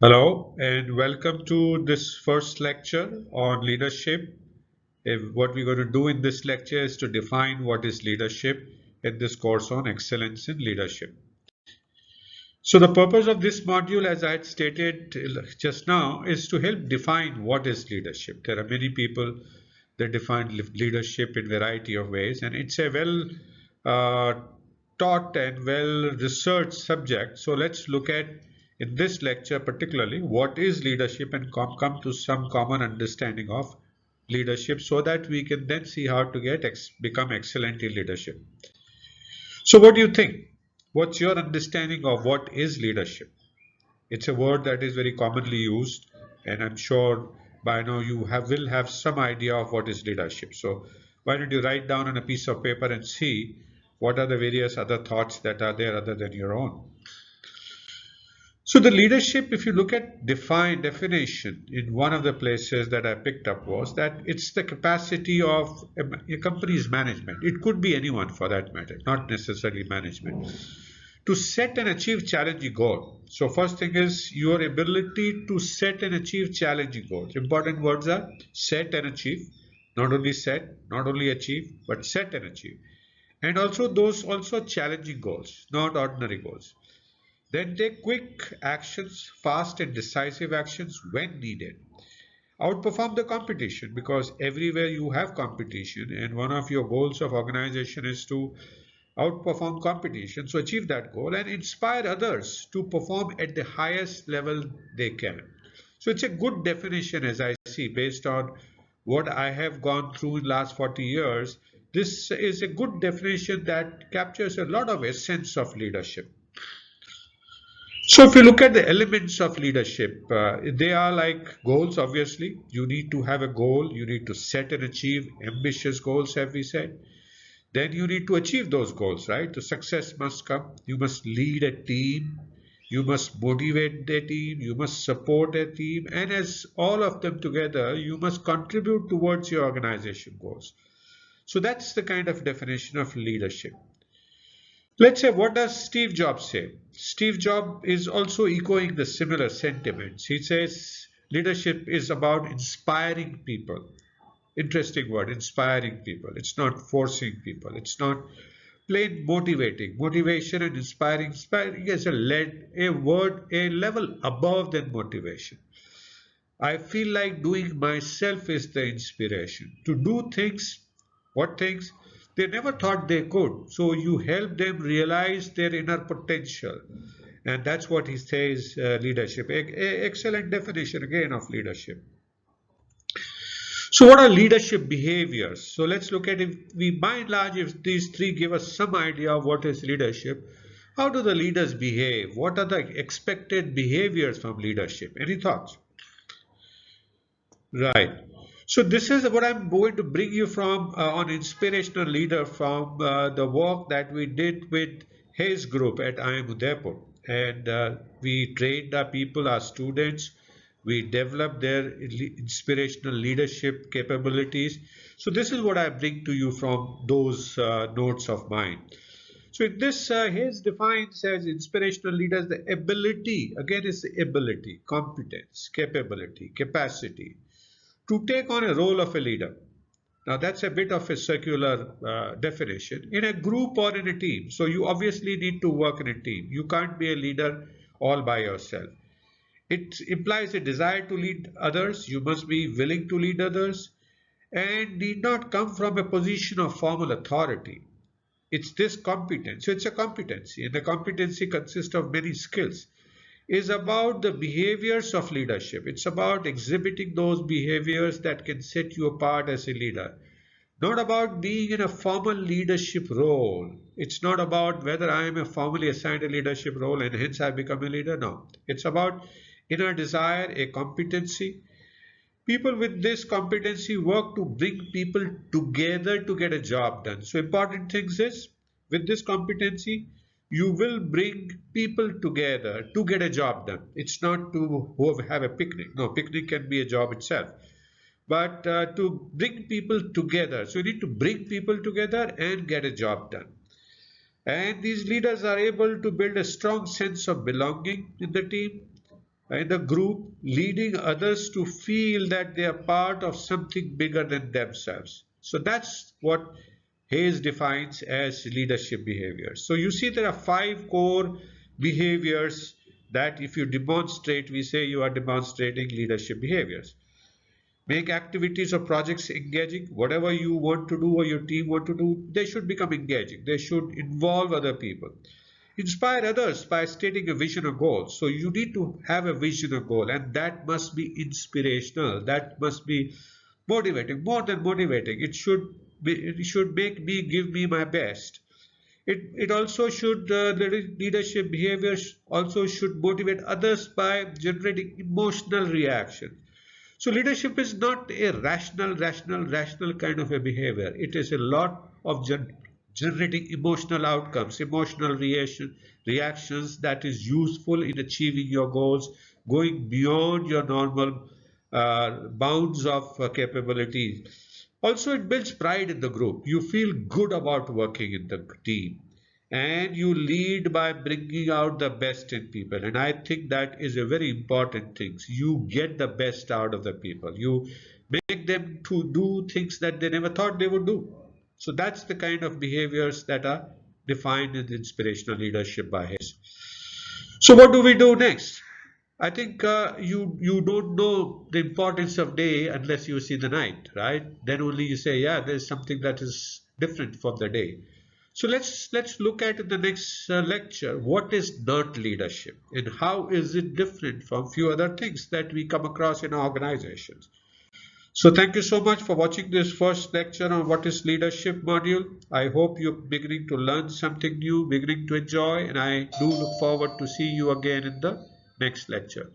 Hello and welcome to this first lecture on leadership. What we're going to do in this lecture is to define what is leadership in this course on excellence in leadership. So the purpose of this module, as I had stated just now, is to help define what is leadership. There are many people that define leadership in a variety of ways, and it's a well uh, taught and well researched subject. So let's look at in this lecture particularly what is leadership and come to some common understanding of leadership so that we can then see how to become excellent in leadership. So what do you think? What's your understanding of what is leadership? It's a word that is very commonly used, and I'm sure by now will have some idea of what is leadership. So why don't you write down on a piece of paper and see what are the various other thoughts that are there other than your own. So the leadership, if you look at definition in one of the places that I picked up was that it's the capacity of a company's management. It could be anyone for that matter, not necessarily management, to set and achieve challenging goal. So first thing is your ability to set and achieve challenging goals. Important words are set and achieve. Not only set, not only achieve, but set and achieve. And also challenging goals, not ordinary goals. Then take quick actions, fast and decisive actions when needed. Outperform the competition because everywhere you have competition and one of your goals of organization is to outperform competition. So achieve that goal and inspire others to perform at the highest level they can. So it's a good definition as I see based on what I have gone through in the last 40 years. This is a good definition that captures a lot of essence of leadership. So if you look at the elements of leadership, they are like goals, obviously. You need to have a goal. You need to set and achieve ambitious goals, have we said. Then you need to achieve those goals, right? The success must come. You must lead a team. You must motivate the team. You must support a team. And as all of them together, you must contribute towards your organization goals. So that's the kind of definition of leadership. Let's say, what does Steve Jobs say? Steve Jobs is also echoing the similar sentiments. He says leadership is about inspiring people. Interesting word, inspiring people. It's not forcing people. It's not plain motivating. Motivation and inspiring. Inspiring is a level above than motivation. I feel like doing myself is the inspiration to do things, what things they never thought they could. So you help them realize their inner potential. And that's what he says leadership. Excellent definition again of leadership. So what are leadership behaviors? So let's look at if we by and large, if these three give us some idea of what is leadership, how do the leaders behave? What are the expected behaviors from leadership? Any thoughts? Right. So this is what I'm going to bring you from on inspirational leader from the work that we did with his group at IIM Udaipur, and we trained our people, our students. We developed their inspirational leadership capabilities. So this is what I bring to you from those notes of mine. So in this, Hayes defines as inspirational leaders the ability, again is the ability, competence, capability, capacity to take on a role of a leader. Now that's a bit of a circular definition in a group or in a team. So you obviously need to work in a team. You can't be a leader all by yourself. It implies a desire to lead others. You must be willing to lead others and need not come from a position of formal authority. It's this competence. So it's a competency, and the competency consists of many skills. Is about the behaviors of leadership. It's about exhibiting those behaviors that can set you apart as a leader. Not about being in a formal leadership role. It's not about whether I am a formally assigned a leadership role and hence I become a leader. No. It's about inner desire, a competency. People with this competency work to bring people together to get a job done. So important things is with this competency, you will bring people together to get a job done. It's not to have a picnic. No, picnic can be a job itself. But to bring people together. So you need to bring people together and get a job done. And these leaders are able to build a strong sense of belonging in the team. in the group, leading others to feel that they are part of something bigger than themselves. So that's what Hayes defines as leadership behaviors. So you see, there are 5 core behaviors that if you demonstrate, we say you are demonstrating leadership behaviors. Make activities or projects engaging. Whatever you want to do or your team want to do, they should become engaging. They should involve other people. Inspire others by stating a vision or goal. So you need to have a vision or goal, and that must be inspirational. That must be motivating, more than motivating. It should make me give me my best. It also should the leadership behaviors also should motivate others by generating emotional reaction. So leadership is not a rational kind of a behavior. It is a lot of generating emotional outcomes, emotional reactions that is useful in achieving your goals, going beyond your normal bounds of capability. Also, it builds pride in the group. You feel good about working in the team, and you lead by bringing out the best in people. And I think that is a very important thing. You get the best out of the people. You make them to do things that they never thought they would do. So that's the kind of behaviors that are defined in inspirational leadership by his. So what do we do next? I think you don't know the importance of day unless you see the night, right? Then only you say, yeah, there's something that is different from the day. So let's look at in the next lecture what is not leadership and how is it different from few other things that we come across in our organizations. So thank you so much for watching this first lecture on what is leadership module. I hope you're beginning to learn something new, beginning to enjoy, and I do look forward to see you again in the next lecture.